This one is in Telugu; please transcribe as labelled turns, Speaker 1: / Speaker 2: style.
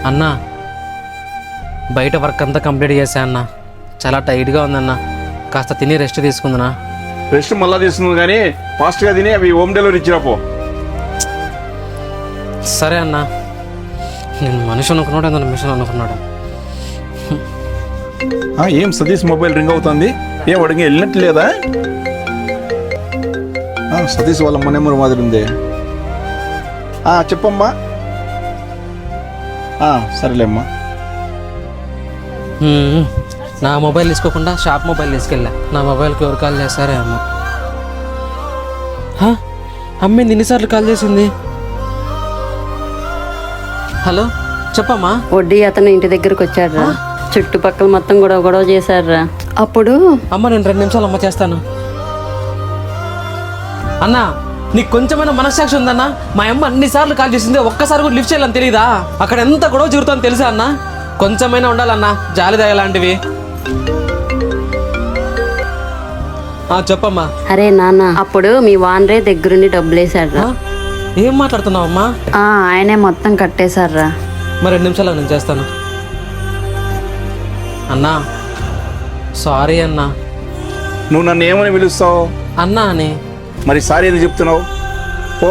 Speaker 1: అన్నా బయట వర్క్ అంతా కంప్లీట్ చేశా అన్న. చాలా టైట్గా ఉందన్న, కాస్త తిని రెస్ట్ తీసుకుందనా.
Speaker 2: రెస్ట్ మళ్ళా తీసుకుంది కానీ ఫాస్ట్గా తిని అవి హోమ్ డెలివరీ ఇచ్చిరాపో.
Speaker 1: సరే అన్న, నేను మనిషి అనుకున్నాడు అన్న మిషన్ అనుకున్నాడు.
Speaker 2: ఏం సతీష్ మొబైల్ రింగ్ అవుతుంది, ఏం అడిగి వెళ్ళినట్టు లేదా? సతీష్ వాళ్ళ అమ్మ నెంబర్ మాదిరి ఉంది. చెప్పమ్మా. సరేలేమ్మా.
Speaker 1: నా మొబైల్ తీసుకోకుండా షాప్ మొబైల్ తీసుకెళ్ళా. నా మొబైల్కి ఎవరు కాల్ చేస్తారే అమ్మ. అమ్మింది ఎన్నిసార్లు కాల్ చేసింది? హలో చెప్పమ్మా.
Speaker 3: వడ్డీ అతను ఇంటి దగ్గరకు వచ్చాడ్రా. చుట్టుపక్కల మొత్తం గొడవ చేశాడ్రా. అప్పుడు
Speaker 1: అమ్మ నేను 2 నిమిషాలు అమ్మ చేస్తాను. అన్నా నీకు కొంచెమైనా మనస్సాక్షి ఉందన్నా? మా అమ్మ అన్నిసార్లు కాల్ చేసింది, ఒక్కసారి కూడా లిఫ్ట్ చేయాలని తెలీదా? అక్కడ ఎంత గొడవ జరుగుతుందో తెలుసా అన్న? కొంచెమైనా ఉండాలన్నా జాలి దయలాంటివి. చెప్పమ్మా.
Speaker 3: అరే నాన్న, అప్పుడు మీ వానరే దగ్గరుండి డబ్బులు వేసాడ్రా.
Speaker 1: ఏం మాట్లాడుతున్నావు అమ్మా?
Speaker 3: ఆయనే మొత్తం కట్టేశాడ్రా.
Speaker 1: మరి 2 నిమిషాలు నేను చేస్తాను. అన్నా సారీ అన్నా.
Speaker 2: నువ్వు నన్ను ఏమని పిలుస్తావు?
Speaker 1: అన్నా అని.
Speaker 2: మరి సారీ ఎందుకు చెప్తున్నావు? ఓ